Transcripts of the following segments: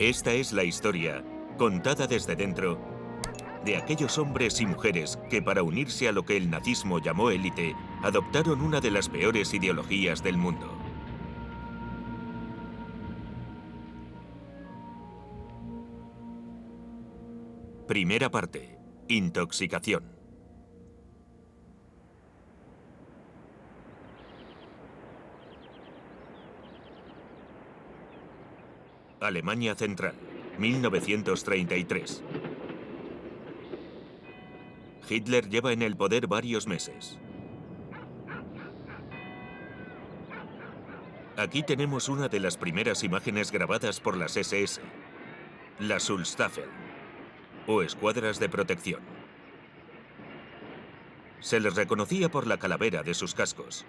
Esta es la historia, contada desde dentro, de aquellos hombres y mujeres que para unirse a lo que el nazismo llamó élite, adoptaron una de las peores ideologías del mundo. Primera parte. Intoxicación. Alemania Central, 1933. Hitler lleva en el poder varios meses. Aquí tenemos una de las primeras imágenes grabadas por las SS, las Schutzstaffel, o escuadras de protección. Se les reconocía por la calavera de sus cascos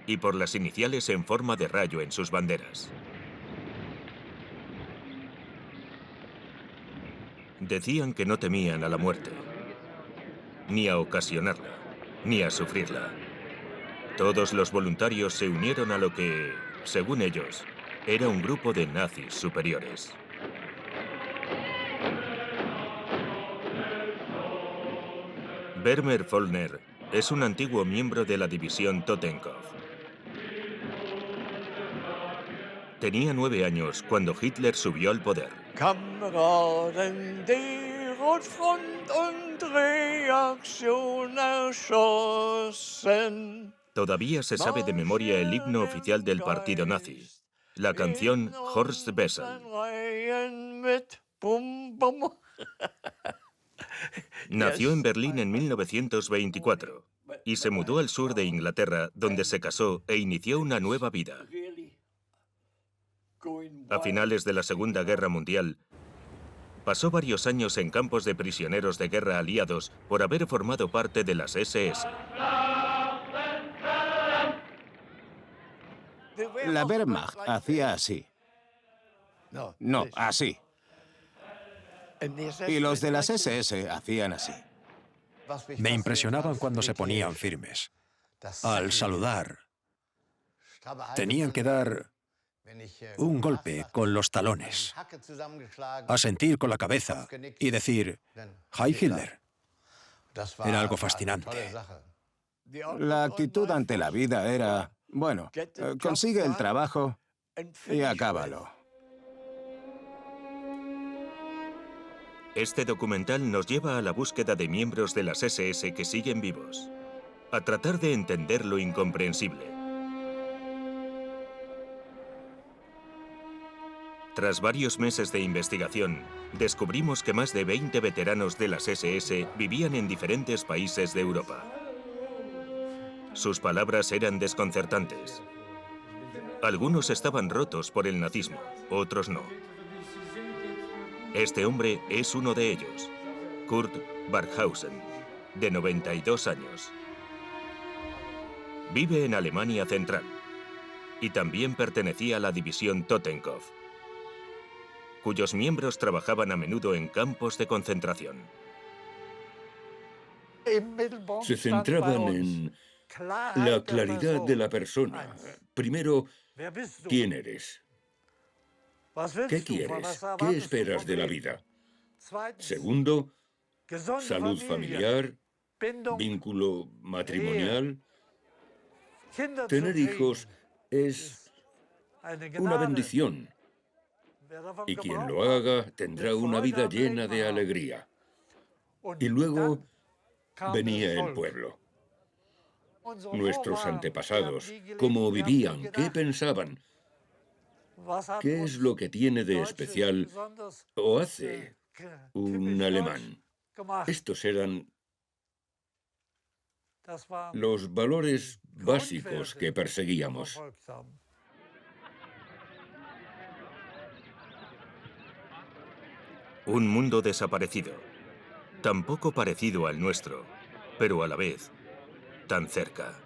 y por las iniciales en forma de rayo en sus banderas. Decían que no temían a la muerte, ni a ocasionarla, ni a sufrirla. Todos los voluntarios se unieron a lo que, según ellos, era un grupo de nazis superiores. Werner Vollner es un antiguo miembro de la división Totenkopf. Tenía 9 años cuando Hitler subió al poder. Kameraden, die Rotfront und Reaktion erschossen. Todavía se sabe de memoria el himno oficial del partido nazi, la canción Horst Wessel. Nació en Berlín en 1924 y se mudó al sur de Inglaterra, donde se casó e inició una nueva vida. A finales de la Segunda Guerra Mundial, pasó varios años en campos de prisioneros de guerra aliados por haber formado parte de las SS. La Wehrmacht hacía así. No, así. Y los de las SS hacían así. Me impresionaban cuando se ponían firmes. Al saludar, tenían que dar un golpe con los talones, asentir con la cabeza y decir «Heil Hitler». Era algo fascinante. La actitud ante la vida era, bueno, consigue el trabajo y acábalo. Este documental nos lleva a la búsqueda de miembros de las SS que siguen vivos, a tratar de entender lo incomprensible. Tras varios meses de investigación, descubrimos que más de 20 veteranos de las SS vivían en diferentes países de Europa. Sus palabras eran desconcertantes. Algunos estaban rotos por el nazismo, otros no. Este hombre es uno de ellos, Kurt Barkhausen, de 92 años. Vive en Alemania Central y también pertenecía a la división Totenkopf, cuyos miembros trabajaban a menudo en campos de concentración. Se centraban en la claridad de la persona. Primero, ¿quién eres? ¿Qué quieres? ¿Qué esperas de la vida? Segundo, salud familiar, vínculo matrimonial. Tener hijos es una bendición. Y quien lo haga tendrá una vida llena de alegría. Y luego venía el pueblo. Nuestros antepasados, cómo vivían, qué pensaban, qué es lo que tiene de especial o hace un alemán. Estos eran los valores básicos que perseguíamos. Un mundo desaparecido, tan poco parecido al nuestro, pero a la vez tan cerca.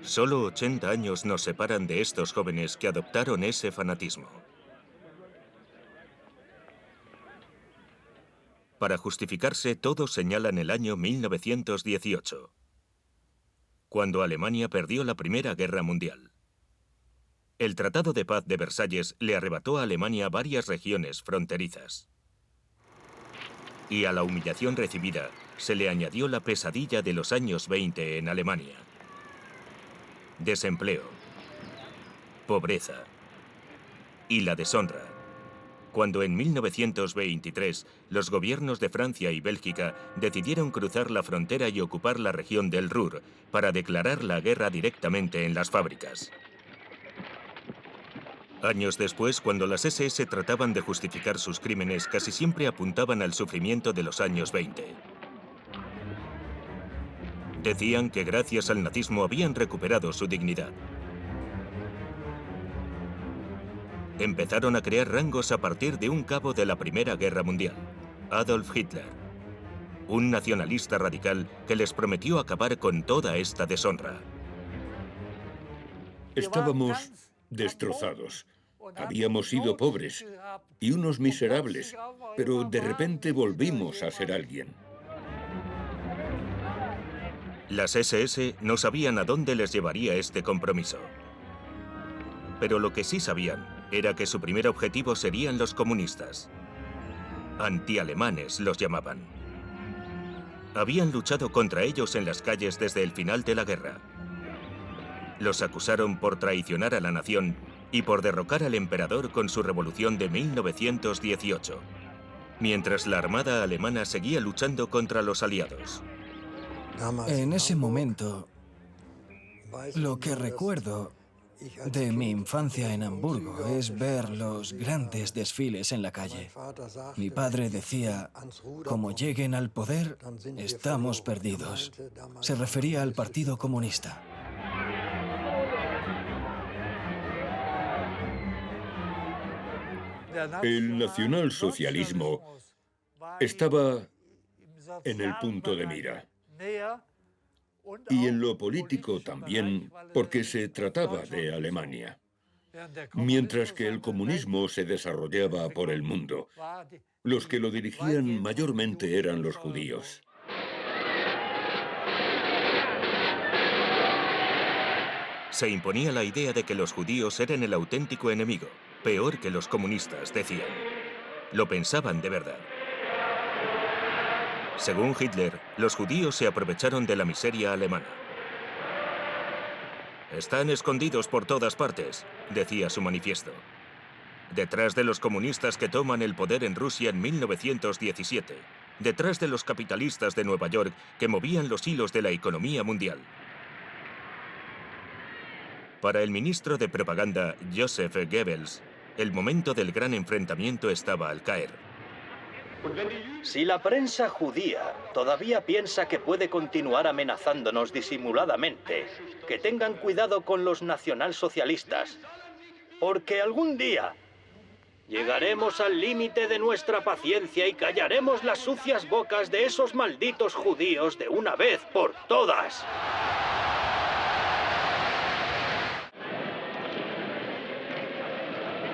Solo 80 años nos separan de estos jóvenes que adoptaron ese fanatismo. Para justificarse, todos señalan el año 1918, cuando Alemania perdió la Primera Guerra Mundial. El Tratado de Paz de Versalles le arrebató a Alemania varias regiones fronterizas. Y a la humillación recibida se le añadió la pesadilla de los años 20 en Alemania. Desempleo, pobreza y la deshonra. Cuando en 1923 los gobiernos de Francia y Bélgica decidieron cruzar la frontera y ocupar la región del Ruhr para declarar la guerra directamente en las fábricas. Años después, cuando las SS trataban de justificar sus crímenes, casi siempre apuntaban al sufrimiento de los años 20. Decían que gracias al nazismo habían recuperado su dignidad. Empezaron a crear rangos a partir de un cabo de la Primera Guerra Mundial, Adolf Hitler, un nacionalista radical que les prometió acabar con toda esta deshonra. Estábamos destrozados. Habíamos sido pobres y unos miserables, pero de repente volvimos a ser alguien. Las SS no sabían a dónde les llevaría este compromiso. Pero lo que sí sabían era que su primer objetivo serían los comunistas. Antialemanes los llamaban. Habían luchado contra ellos en las calles desde el final de la guerra. Los acusaron por traicionar a la nación y por derrocar al emperador con su revolución de 1918, mientras la armada alemana seguía luchando contra los aliados. En ese momento, lo que recuerdo de mi infancia en Hamburgo es ver los grandes desfiles en la calle. Mi padre decía, como lleguen al poder, estamos perdidos. Se refería al Partido Comunista. El nacionalsocialismo estaba en el punto de mira. Y en lo político también, porque se trataba de Alemania. Mientras que el comunismo se desarrollaba por el mundo, los que lo dirigían mayormente eran los judíos. Se imponía la idea de que los judíos eran el auténtico enemigo, peor que los comunistas, decían. Lo pensaban de verdad. Según Hitler, los judíos se aprovecharon de la miseria alemana. Están escondidos por todas partes, decía su manifiesto. Detrás de los comunistas que toman el poder en Rusia en 1917, detrás de los capitalistas de Nueva York que movían los hilos de la economía mundial. Para el ministro de propaganda, Joseph Goebbels, el momento del gran enfrentamiento estaba al caer. Si la prensa judía todavía piensa que puede continuar amenazándonos disimuladamente, que tengan cuidado con los nacionalsocialistas, porque algún día llegaremos al límite de nuestra paciencia y callaremos las sucias bocas de esos malditos judíos de una vez por todas.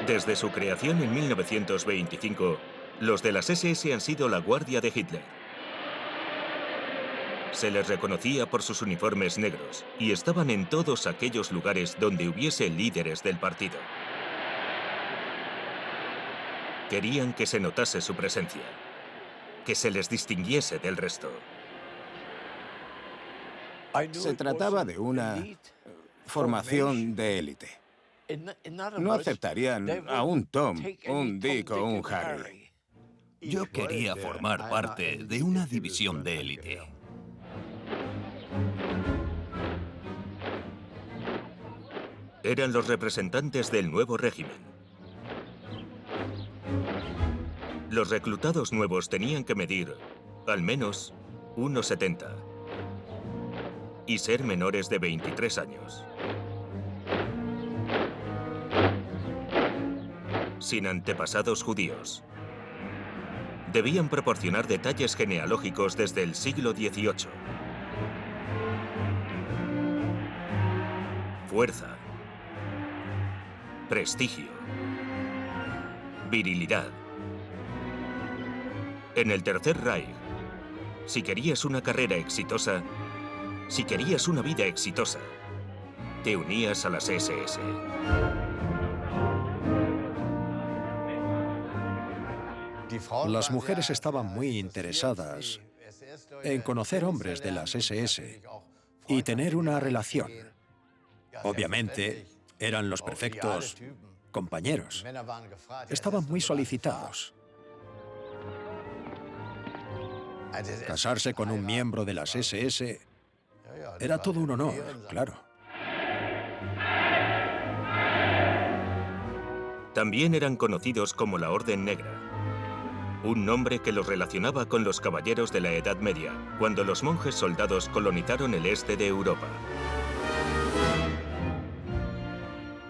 Desde su creación en 1925, los de las SS han sido la guardia de Hitler. Se les reconocía por sus uniformes negros y estaban en todos aquellos lugares donde hubiese líderes del partido. Querían que se notase su presencia, que se les distinguiese del resto. Se trataba de una formación de élite. No aceptarían a un Tom, un Dick o un Harry. Yo quería formar parte de una división de élite. Eran los representantes del nuevo régimen. Los reclutados nuevos tenían que medir al menos 1,70 y ser menores de 23 años. Sin antepasados judíos. Debían proporcionar detalles genealógicos desde el siglo XVIII. Fuerza. Prestigio. Virilidad. En el Tercer Reich, si querías una carrera exitosa, si querías una vida exitosa, te unías a las SS. Las mujeres estaban muy interesadas en conocer hombres de las SS y tener una relación. Obviamente, eran los perfectos compañeros. Estaban muy solicitados. Casarse con un miembro de las SS era todo un honor, claro. También eran conocidos como la Orden Negra, un nombre que los relacionaba con los caballeros de la Edad Media, cuando los monjes soldados colonizaron el este de Europa.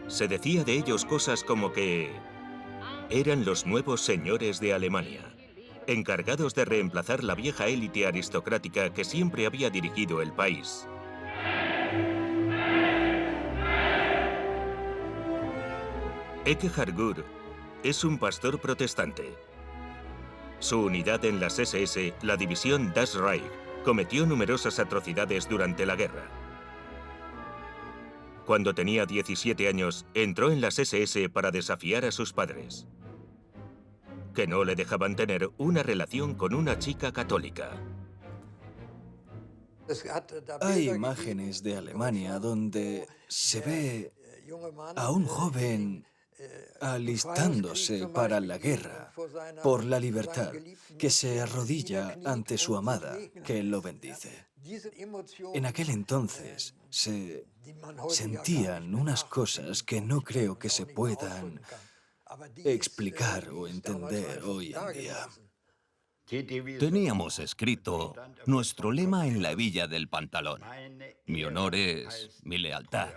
Se decía de ellos cosas como que eran los nuevos señores de Alemania, encargados de reemplazar la vieja élite aristocrática que siempre había dirigido el país. Ekkehard Gur es un pastor protestante. Su unidad en las SS, la división Das Reich, cometió numerosas atrocidades durante la guerra. Cuando tenía 17 años, entró en las SS para desafiar a sus padres, que no le dejaban tener una relación con una chica católica. Hay imágenes de Alemania donde se ve a un joven alistándose para la guerra por la libertad, que se arrodilla ante su amada, que lo bendice. En aquel entonces se sentían unas cosas que no creo que se puedan explicar o entender hoy en día. Teníamos escrito nuestro lema en la hebilla del pantalón. Mi honor es mi lealtad.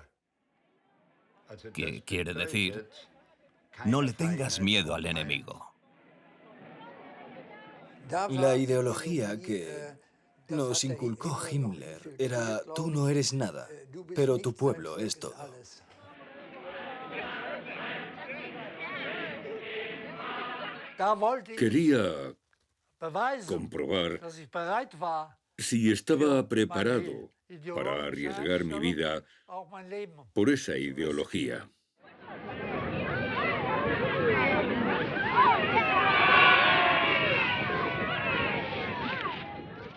¿Qué quiere decir? No le tengas miedo al enemigo. La ideología que nos inculcó Himmler era: tú no eres nada, pero tu pueblo es todo. Quería comprobar si estaba preparado para arriesgar mi vida por esa ideología.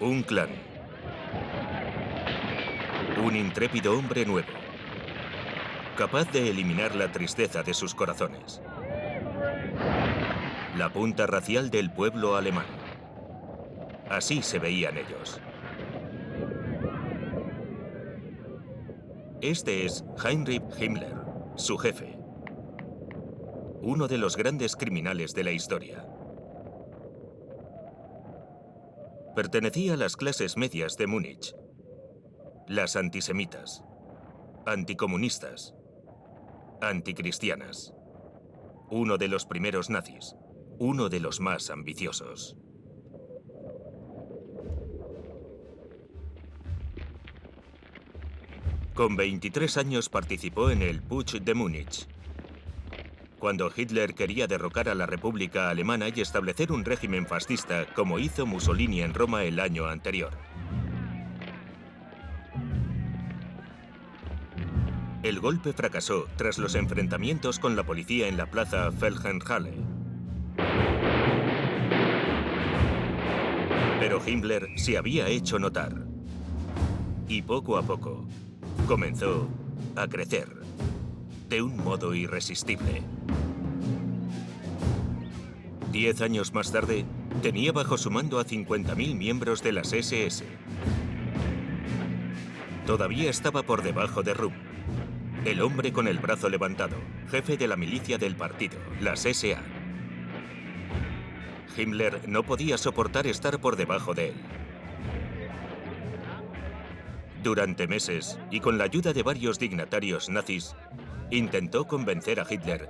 Un clan. Un intrépido hombre nuevo, capaz de eliminar la tristeza de sus corazones. La punta racial del pueblo alemán. Así se veían ellos. Este es Heinrich Himmler, su jefe. Uno de los grandes criminales de la historia. Pertenecía a las clases medias de Múnich. Las antisemitas, anticomunistas, anticristianas. Uno de los primeros nazis, uno de los más ambiciosos. Con 23 años participó en el Putsch de Múnich, cuando Hitler quería derrocar a la República Alemana y establecer un régimen fascista, como hizo Mussolini en Roma el año anterior. El golpe fracasó tras los enfrentamientos con la policía en la plaza Felgenhalle. Pero Himmler se había hecho notar. Y poco a poco comenzó a crecer de un modo irresistible. 10 años más tarde, tenía bajo su mando a 50.000 miembros de las SS. Todavía estaba por debajo de Röhm, el hombre con el brazo levantado, jefe de la milicia del partido, las SA. Himmler no podía soportar estar por debajo de él. Durante meses, y con la ayuda de varios dignatarios nazis, intentó convencer a Hitler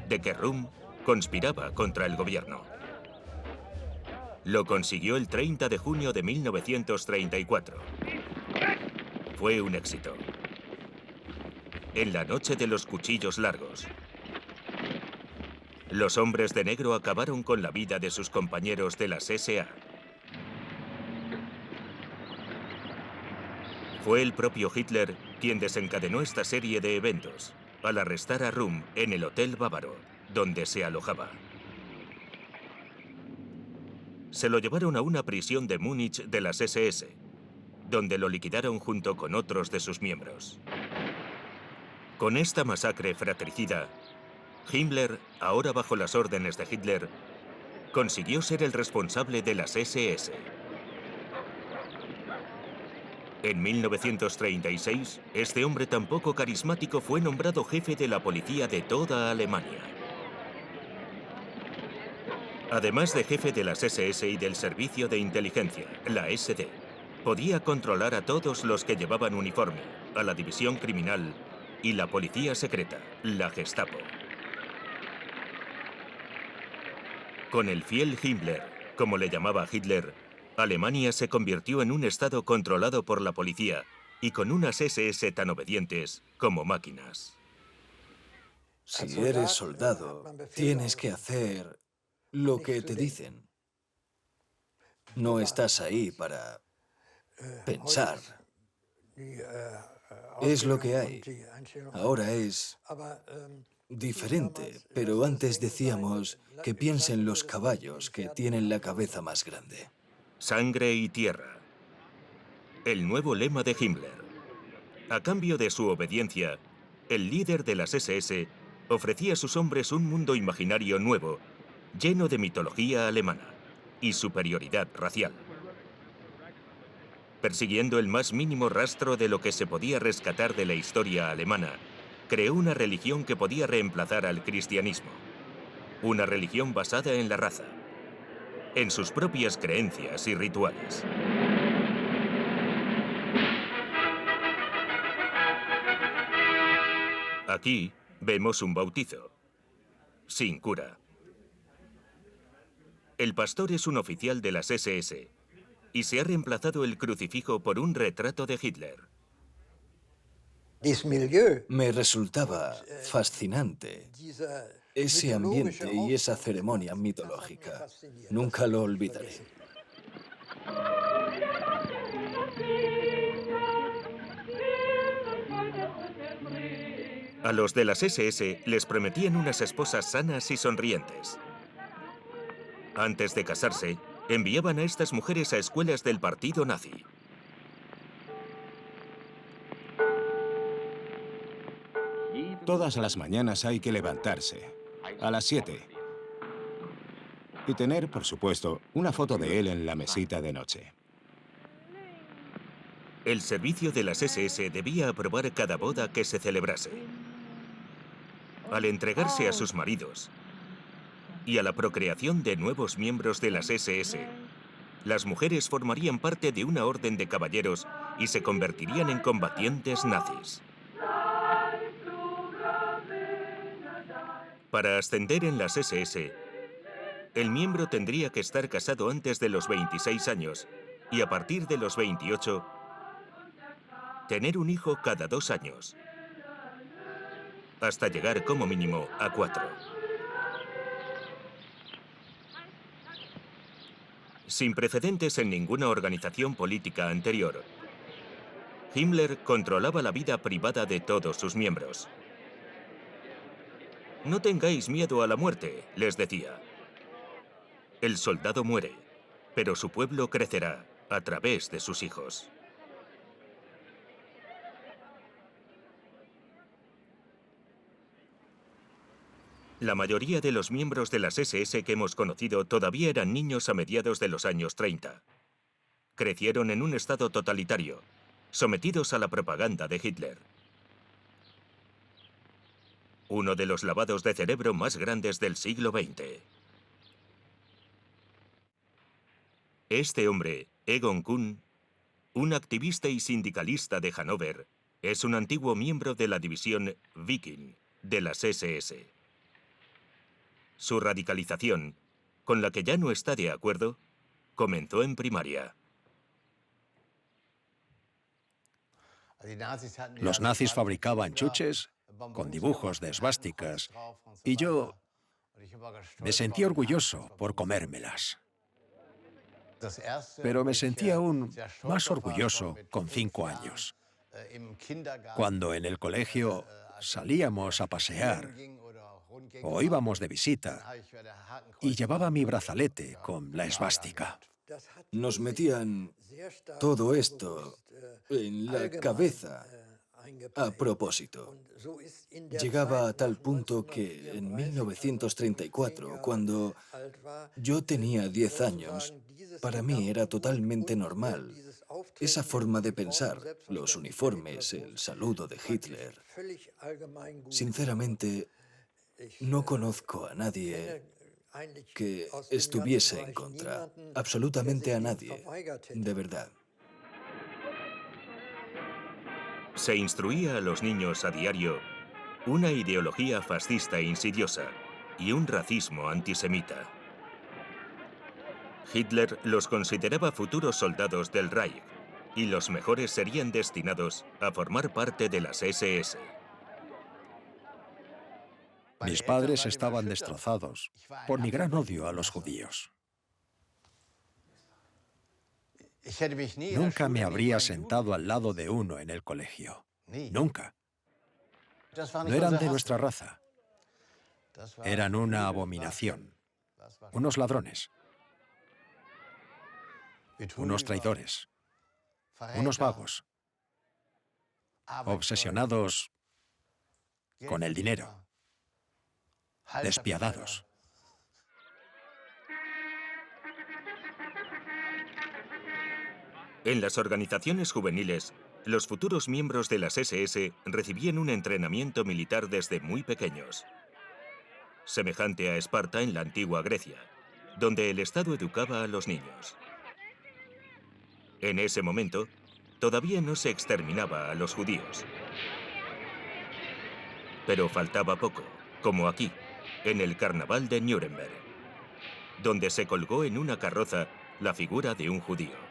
de que Röhm conspiraba contra el gobierno. Lo consiguió el 30 de junio de 1934. Fue un éxito. En la noche de los cuchillos largos, los hombres de negro acabaron con la vida de sus compañeros de las SA. Fue el propio Hitler quien desencadenó esta serie de eventos al arrestar a Röhm en el Hotel Bávaro, donde se alojaba. Se lo llevaron a una prisión de Múnich de las SS, donde lo liquidaron junto con otros de sus miembros. Con esta masacre fratricida, Himmler, ahora bajo las órdenes de Hitler, consiguió ser el responsable de las SS. En 1936, este hombre tan poco carismático fue nombrado jefe de la policía de toda Alemania. Además de jefe de las SS y del Servicio de Inteligencia, la SD, podía controlar a todos los que llevaban uniforme, a la división criminal y la policía secreta, la Gestapo. Con el fiel Himmler, como le llamaba Hitler, Alemania se convirtió en un estado controlado por la policía y con unas SS tan obedientes como máquinas. Si eres soldado, tienes que hacer lo que te dicen. No estás ahí para pensar. Es lo que hay. Ahora es diferente, pero antes decíamos que piensen los caballos que tienen la cabeza más grande. Sangre y tierra. El nuevo lema de Himmler. A cambio de su obediencia, el líder de las SS ofrecía a sus hombres un mundo imaginario nuevo, lleno de mitología alemana y superioridad racial. Persiguiendo el más mínimo rastro de lo que se podía rescatar de la historia alemana, creó una religión que podía reemplazar al cristianismo. Una religión basada en la raza, en sus propias creencias y rituales. Aquí vemos un bautizo, sin cura. El pastor es un oficial de las SS y se ha reemplazado el crucifijo por un retrato de Hitler. Me resultaba fascinante ese ambiente y esa ceremonia mitológica. Nunca lo olvidaré. A los de las SS les prometían unas esposas sanas y sonrientes. Antes de casarse, enviaban a estas mujeres a escuelas del partido nazi. Todas las mañanas hay que levantarse, a las 7. Y tener, por supuesto, una foto de él en la mesita de noche. El servicio de las SS debía aprobar cada boda que se celebrase. Al entregarse a sus maridos y a la procreación de nuevos miembros de las SS, las mujeres formarían parte de una orden de caballeros y se convertirían en combatientes nazis. Para ascender en las SS, el miembro tendría que estar casado antes de los 26 años y a partir de los 28, tener un hijo cada 2 años, hasta llegar como mínimo a 4. Sin precedentes en ninguna organización política anterior, Himmler controlaba la vida privada de todos sus miembros. No tengáis miedo a la muerte, les decía. El soldado muere, pero su pueblo crecerá a través de sus hijos. La mayoría de los miembros de las SS que hemos conocido todavía eran niños a mediados de los años 30. Crecieron en un estado totalitario, sometidos a la propaganda de Hitler. Uno de los lavados de cerebro más grandes del siglo XX. Este hombre, Egon Kuhn, un activista y sindicalista de Hannover, es un antiguo miembro de la división Viking de las SS. Su radicalización, con la que ya no está de acuerdo, comenzó en primaria. Los nazis fabricaban chuches con dibujos de esvásticas y yo me sentía orgulloso por comérmelas. Pero me sentía aún más orgulloso con 5 años. Cuando en el colegio salíamos a pasear o íbamos de visita y llevaba mi brazalete con la esvástica. Nos metían todo esto en la cabeza a propósito. Llegaba a tal punto que en 1934, cuando yo tenía 10 años, para mí era totalmente normal esa forma de pensar, los uniformes, el saludo de Hitler. Sinceramente, no conozco a nadie que estuviese en contra. Absolutamente a nadie, de verdad. Se instruía a los niños a diario una ideología fascista e insidiosa y un racismo antisemita. Hitler los consideraba futuros soldados del Reich y los mejores serían destinados a formar parte de las SS. Mis padres estaban destrozados por mi gran odio a los judíos. Nunca me habría sentado al lado de uno en el colegio. Nunca. No eran de nuestra raza. Eran una abominación. Unos ladrones. Unos traidores. Unos vagos. Obsesionados con el dinero. Despiadados. En las organizaciones juveniles, los futuros miembros de las SS recibían un entrenamiento militar desde muy pequeños, semejante a Esparta en la antigua Grecia, donde el Estado educaba a los niños. En ese momento, todavía no se exterminaba a los judíos. Pero faltaba poco, como aquí, en el Carnaval de Nuremberg, donde se colgó en una carroza la figura de un judío.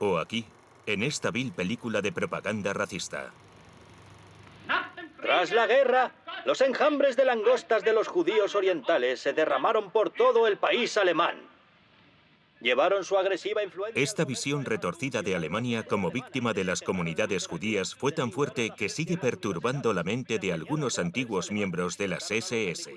O aquí, en esta vil película de propaganda racista. Tras la guerra, los enjambres de langostas de los judíos orientales se derramaron por todo el país alemán. Llevaron su agresiva influencia... Esta visión retorcida de Alemania como víctima de las comunidades judías fue tan fuerte que sigue perturbando la mente de algunos antiguos miembros de las SS.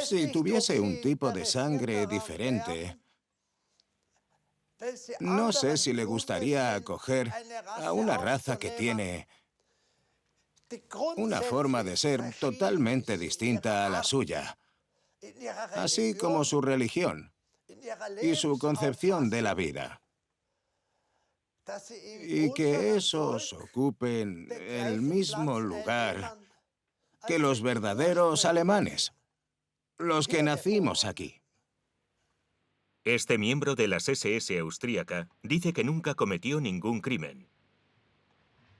Si tuviese un tipo de sangre diferente, no sé si le gustaría acoger a una raza que tiene una forma de ser totalmente distinta a la suya, así como su religión y su concepción de la vida. Y que esos ocupen el mismo lugar que los verdaderos alemanes, los que nacimos aquí. Este miembro de las SS austríaca dice que nunca cometió ningún crimen.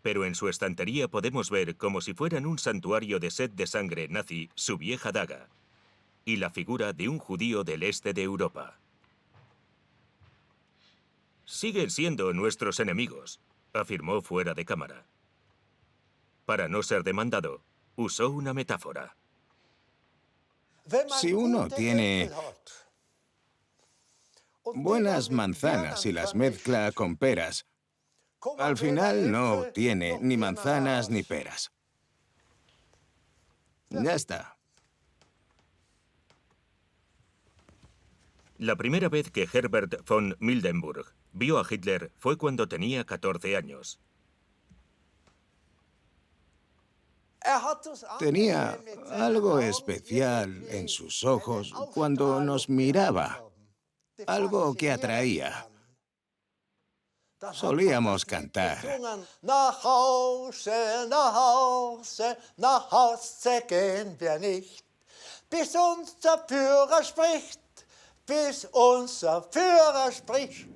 Pero en su estantería podemos ver, como si fueran un santuario de sed de sangre nazi, su vieja daga y la figura de un judío del este de Europa. Siguen siendo nuestros enemigos, afirmó fuera de cámara. Para no ser demandado, usó una metáfora. Si uno tiene buenas manzanas y las mezcla con peras, al final no tiene ni manzanas ni peras. Ya está. La primera vez que Herbert von Mildenburg vio a Hitler fue cuando tenía 14 años. Tenía algo especial en sus ojos cuando nos miraba, algo que atraía. Solíamos cantar. Nach Hause, nach Hause, nach Hause gehen wir nicht, bis unser Führer spricht, bis unser Führer spricht.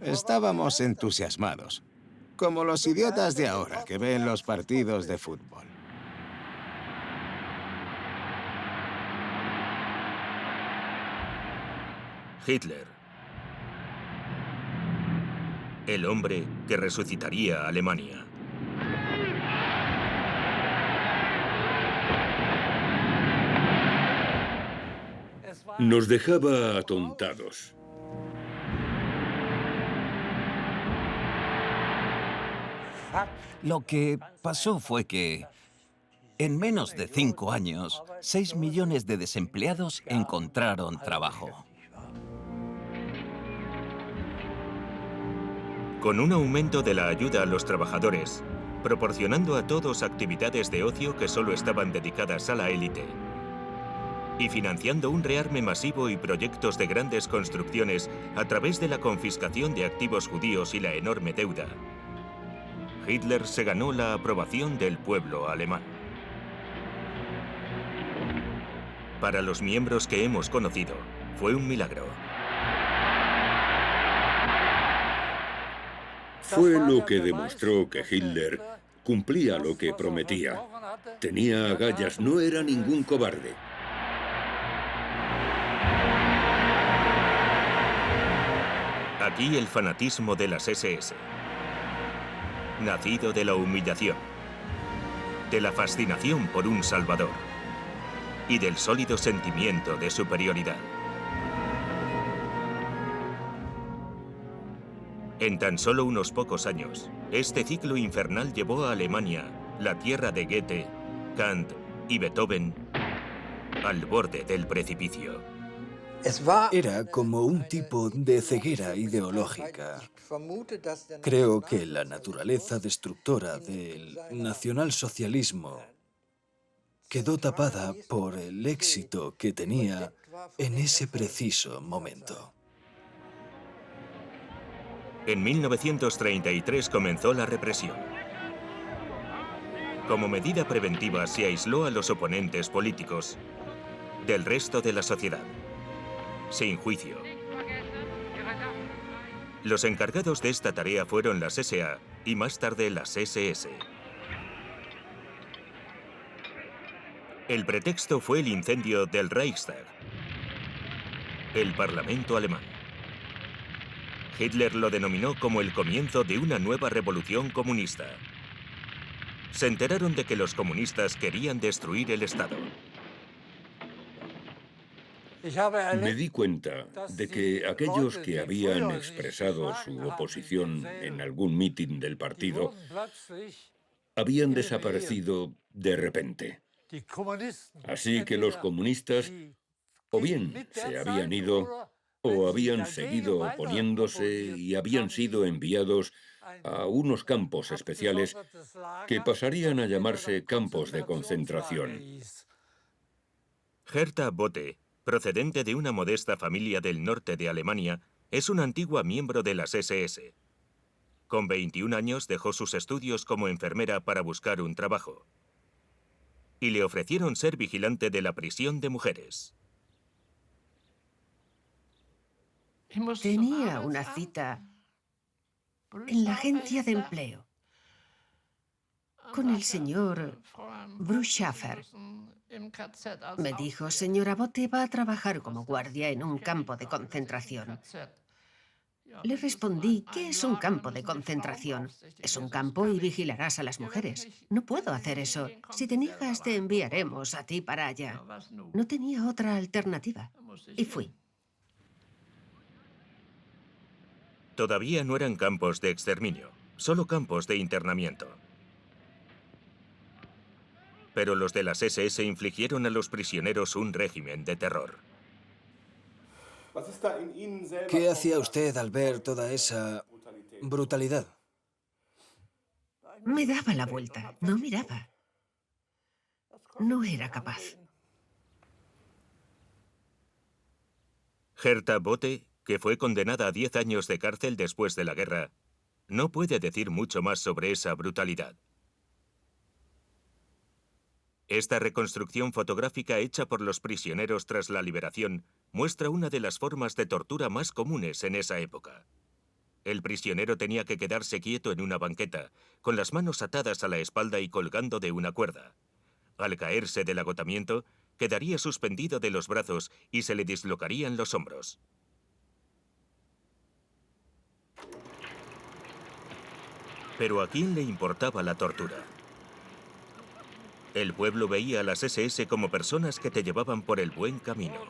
Estábamos entusiasmados, como los idiotas de ahora que ven los partidos de fútbol. Hitler. El hombre que resucitaría a Alemania. Nos dejaba atontados. Lo que pasó fue que, en menos de 5 años, 6 millones de desempleados encontraron trabajo. Con un aumento de la ayuda a los trabajadores, proporcionando a todos actividades de ocio que solo estaban dedicadas a la élite, y financiando un rearme masivo y proyectos de grandes construcciones a través de la confiscación de activos judíos y la enorme deuda, Hitler se ganó la aprobación del pueblo alemán. Para los miembros que hemos conocido, fue un milagro. Fue lo que demostró que Hitler cumplía lo que prometía. Tenía agallas, no era ningún cobarde. Aquí el fanatismo de las SS. Nacido de la humillación, de la fascinación por un salvador y del sólido sentimiento de superioridad. En tan solo unos pocos años, este ciclo infernal llevó a Alemania, la tierra de Goethe, Kant y Beethoven, al borde del precipicio. Era como un tipo de ceguera ideológica. Creo que la naturaleza destructora del nacionalsocialismo quedó tapada por el éxito que tenía en ese preciso momento. En 1933 comenzó la represión. Como medida preventiva se aisló a los oponentes políticos del resto de la sociedad, sin juicio. Los encargados de esta tarea fueron las SA y más tarde las SS. El pretexto fue el incendio del Reichstag, el Parlamento alemán. Hitler lo denominó como el comienzo de una nueva revolución comunista. Se enteraron de que los comunistas querían destruir el Estado. Me di cuenta de que aquellos que habían expresado su oposición en algún mitin del partido habían desaparecido de repente. Así que los comunistas o bien se habían ido o habían seguido oponiéndose y habían sido enviados a unos campos especiales que pasarían a llamarse campos de concentración. Hertha Botte, procedente de una modesta familia del norte de Alemania, es una antigua miembro de las SS. Con 21 años dejó sus estudios como enfermera para buscar un trabajo. Y le ofrecieron ser vigilante de la prisión de mujeres. Tenía una cita en la agencia de empleo con el señor Bruschafer. Me dijo, señora Botte, va a trabajar como guardia en un campo de concentración. Le respondí, ¿qué es un campo de concentración? Es un campo y vigilarás a las mujeres. No puedo hacer eso. Si te niegas, te enviaremos a ti para allá. No tenía otra alternativa. Y fui. Todavía no eran campos de exterminio, solo campos de internamiento. Pero los de las SS infligieron a los prisioneros un régimen de terror. ¿Qué hacía usted al ver toda esa brutalidad? Me daba la vuelta, no miraba. No era capaz. Hertha Botte, que fue condenada a 10 años de cárcel después de la guerra, no puede decir mucho más sobre esa brutalidad. Esta reconstrucción fotográfica hecha por los prisioneros tras la liberación muestra una de las formas de tortura más comunes en esa época. El prisionero tenía que quedarse quieto en una banqueta, con las manos atadas a la espalda y colgando de una cuerda. Al caerse del agotamiento, quedaría suspendido de los brazos y se le dislocarían los hombros. Pero ¿a quién le importaba la tortura? El pueblo veía a las SS como personas que te llevaban por el buen camino.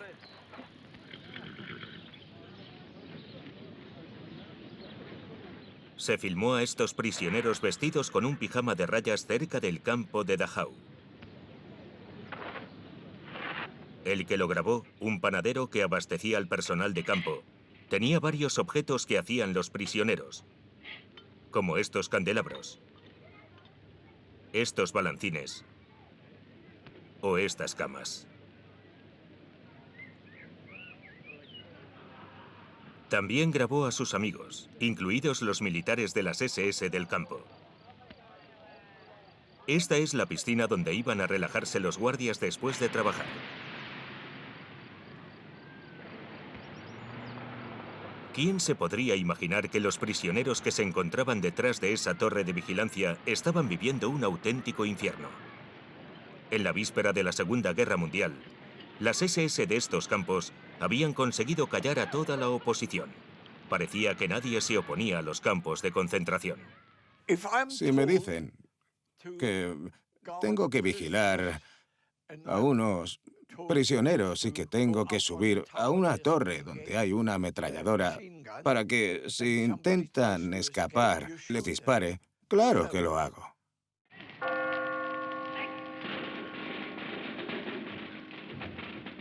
Se filmó a estos prisioneros vestidos con un pijama de rayas cerca del campo de Dachau. El que lo grabó, un panadero que abastecía al personal de campo, tenía varios objetos que hacían los prisioneros, como estos candelabros, estos balancines o estas camas. También grabó a sus amigos, incluidos los militares de las SS del campo. Esta es la piscina donde iban a relajarse los guardias después de trabajar. ¿Quién se podría imaginar que los prisioneros que se encontraban detrás de esa torre de vigilancia estaban viviendo un auténtico infierno? En la víspera de la Segunda Guerra Mundial, las SS de estos campos habían conseguido callar a toda la oposición. Parecía que nadie se oponía a los campos de concentración. Si me dicen que tengo que vigilar a unos prisioneros y que tengo que subir a una torre donde hay una ametralladora para que, si intentan escapar, les dispare, claro que lo hago.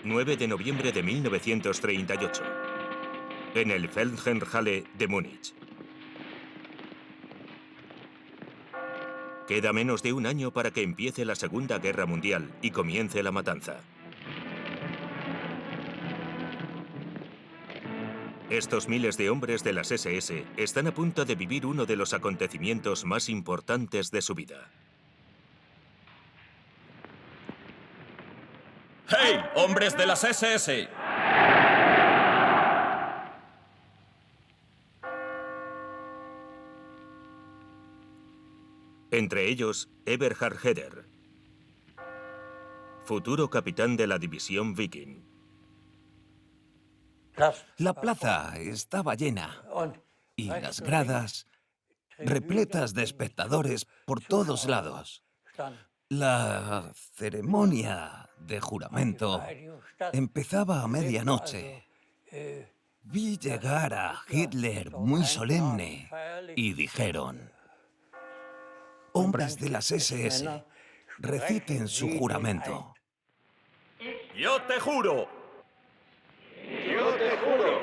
...9 de noviembre de 1938... en el Feldherrnhalle de Múnich. Queda menos de un año para que empiece la Segunda Guerra Mundial y comience la matanza. Estos miles de hombres de las SS están a punto de vivir uno de los acontecimientos más importantes de su vida. ¡Hey, hombres de las SS! Entre ellos, Eberhard Heder, futuro capitán de la división Viking. La plaza estaba llena y las gradas repletas de espectadores por todos lados. La ceremonia de juramento empezaba a medianoche. Vi llegar a Hitler muy solemne y dijeron: hombres de las SS, reciten su juramento. ¡Yo te juro! ¡Yo te juro!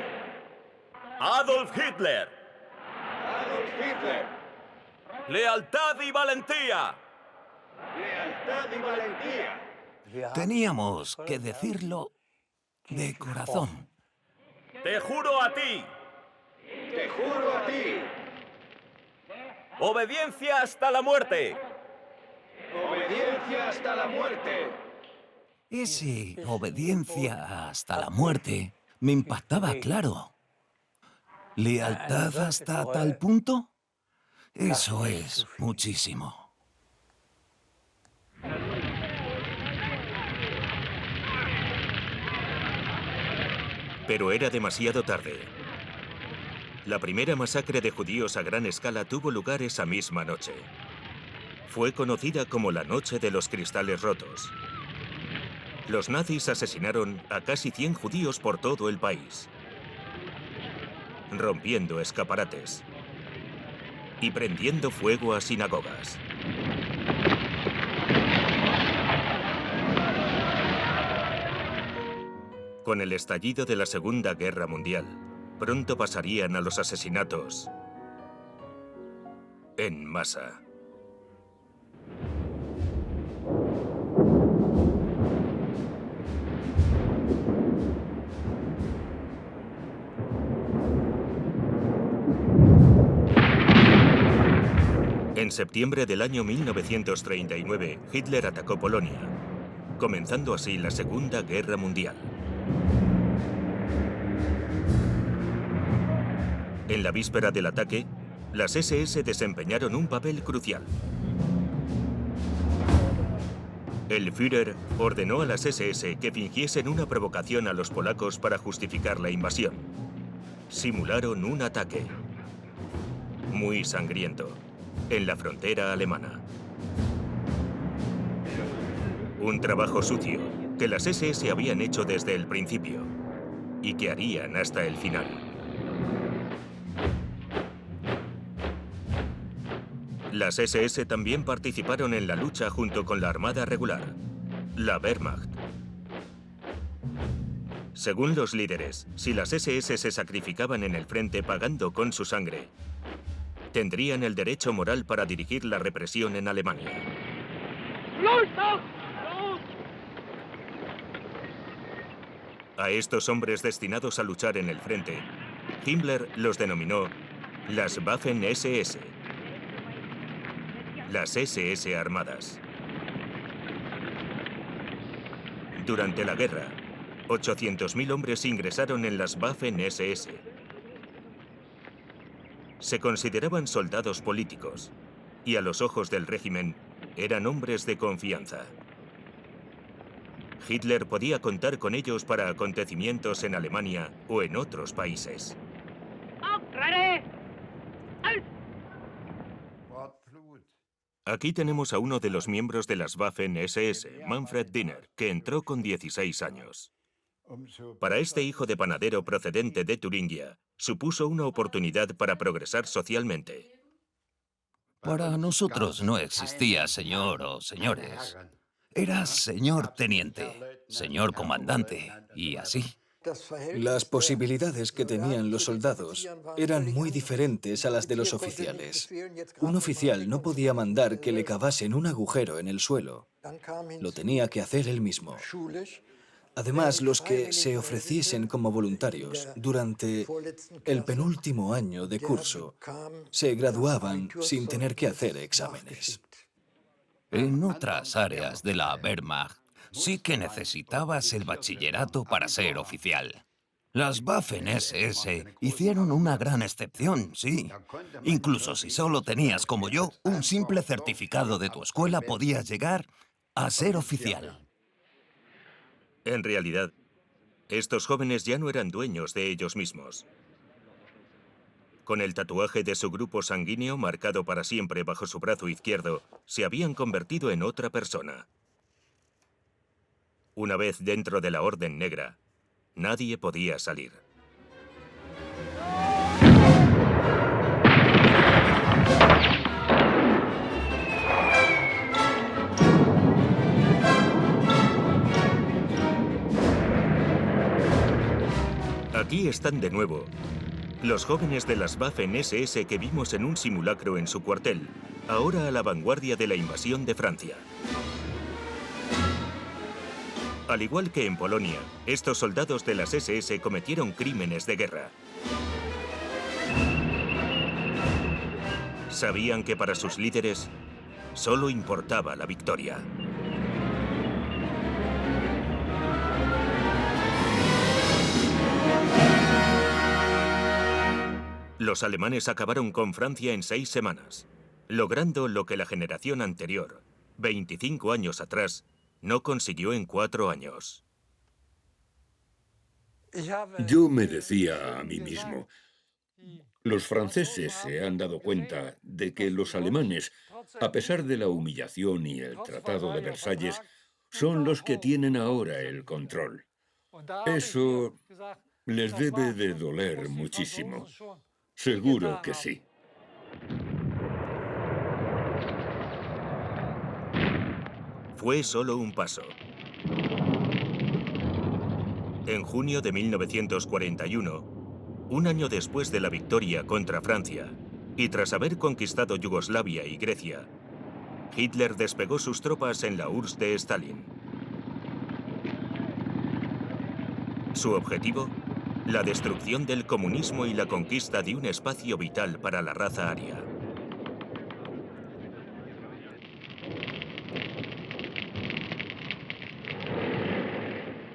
¡Adolf Hitler! ¡Adolf Hitler! ¡Lealtad y valentía! ¡Lealtad y valentía! Teníamos que decirlo de corazón. ¡Te juro a ti! ¡Te juro a ti! ¡Obediencia hasta la muerte! ¡Obediencia hasta la muerte! Ese obediencia hasta la muerte me impactaba, claro. ¿Lealtad hasta tal punto? Eso es muchísimo. Pero era demasiado tarde. La primera masacre de judíos a gran escala tuvo lugar esa misma noche. Fue conocida como la Noche de los Cristales Rotos. Los nazis asesinaron a casi 100 judíos por todo el país, rompiendo escaparates y prendiendo fuego a sinagogas. Con el estallido de la Segunda Guerra Mundial, pronto pasarían a los asesinatos en masa. En septiembre del año 1939, Hitler atacó Polonia, comenzando así la Segunda Guerra Mundial. En la víspera del ataque, las SS desempeñaron un papel crucial. El Führer ordenó a las SS que fingiesen una provocación a los polacos para justificar la invasión. Simularon un ataque muy sangriento en la frontera alemana. Un trabajo sucio que las SS habían hecho desde el principio y que harían hasta el final. Las SS también participaron en la lucha junto con la Armada Regular, la Wehrmacht. Según los líderes, si las SS se sacrificaban en el frente pagando con su sangre, tendrían el derecho moral para dirigir la represión en Alemania. A estos hombres destinados a luchar en el frente, Himmler los denominó las Waffen-SS, las SS armadas. Durante la guerra, 800.000 hombres ingresaron en las Waffen-SS. Se consideraban soldados políticos y a los ojos del régimen eran hombres de confianza. Hitler podía contar con ellos para acontecimientos en Alemania o en otros países. Aquí tenemos a uno de los miembros de las Waffen-SS, Manfred Dinner, que entró con 16 años. Para este hijo de panadero procedente de Turingia, supuso una oportunidad para progresar socialmente. Para nosotros no existía señor o señores. Era señor teniente, señor comandante, y así. Las posibilidades que tenían los soldados eran muy diferentes a las de los oficiales. Un oficial no podía mandar que le cavasen un agujero en el suelo. Lo tenía que hacer él mismo. Además, los que se ofreciesen como voluntarios durante el penúltimo año de curso se graduaban sin tener que hacer exámenes. En otras áreas de la Wehrmacht sí que necesitabas el bachillerato para ser oficial. Las Waffen-SS hicieron una gran excepción, sí. Incluso si solo tenías, como yo, un simple certificado de tu escuela, podías llegar a ser oficial. En realidad, estos jóvenes ya no eran dueños de ellos mismos. Con el tatuaje de su grupo sanguíneo marcado para siempre bajo su brazo izquierdo, se habían convertido en otra persona. Una vez dentro de la Orden Negra, nadie podía salir. Aquí están de nuevo los jóvenes de las Waffen-SS que vimos en un simulacro en su cuartel, ahora a la vanguardia de la invasión de Francia. Al igual que en Polonia, estos soldados de las SS cometieron crímenes de guerra. Sabían que para sus líderes solo importaba la victoria. Los alemanes acabaron con Francia en 6 semanas, logrando lo que la generación anterior, 25 años atrás, no consiguió en 4 años. Yo me decía a mí mismo, los franceses se han dado cuenta de que los alemanes, a pesar de la humillación y el Tratado de Versalles, son los que tienen ahora el control. Eso les debe de doler muchísimo. Seguro que sí. Fue solo un paso. En junio de 1941, un año después de la victoria contra Francia, y tras haber conquistado Yugoslavia y Grecia, Hitler despegó sus tropas en la URSS de Stalin. Su objetivo: la destrucción del comunismo y la conquista de un espacio vital para la raza aria.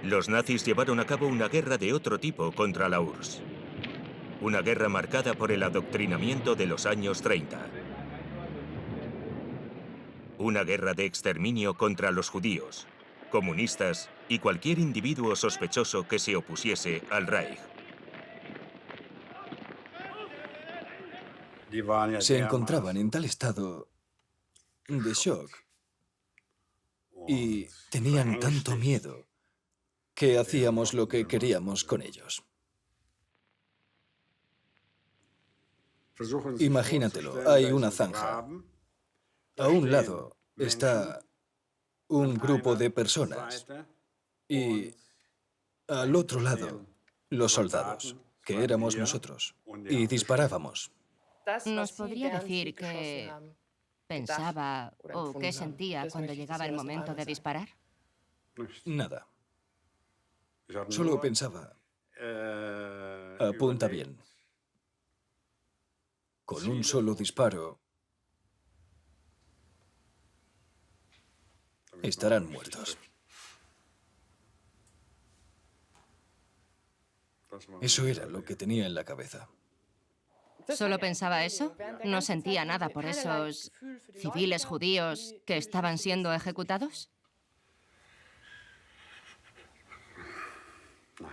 Los nazis llevaron a cabo una guerra de otro tipo contra la URSS. Una guerra marcada por el adoctrinamiento de los años 30. Una guerra de exterminio contra los judíos, comunistas y cualquier individuo sospechoso que se opusiese al Reich. Se encontraban en tal estado de shock y tenían tanto miedo que hacíamos lo que queríamos con ellos. Imagínatelo, hay una zanja. A un lado está un grupo de personas y al otro lado los soldados, que éramos nosotros, y disparábamos. ¿Nos podría decir qué pensaba o qué sentía cuando llegaba el momento de disparar? Nada. Solo pensaba, apunta bien. Con un solo disparo estarán muertos. Eso era lo que tenía en la cabeza. ¿Solo pensaba eso? ¿No sentía nada por esos civiles judíos que estaban siendo ejecutados?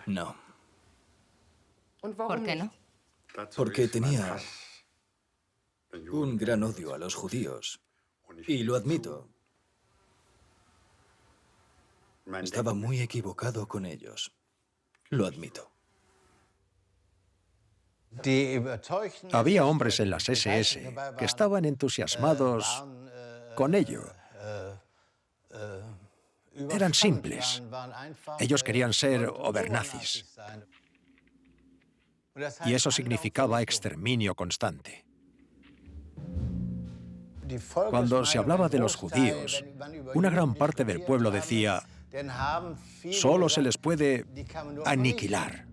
No. ¿Por qué no? Porque tenía un gran odio a los judíos. Y lo admito. Estaba muy equivocado con ellos. Lo admito. Había hombres en las SS que estaban entusiasmados con ello. Eran simples. Ellos querían ser obernazis. Y eso significaba exterminio constante. Cuando se hablaba de los judíos, una gran parte del pueblo decía, solo se les puede aniquilar.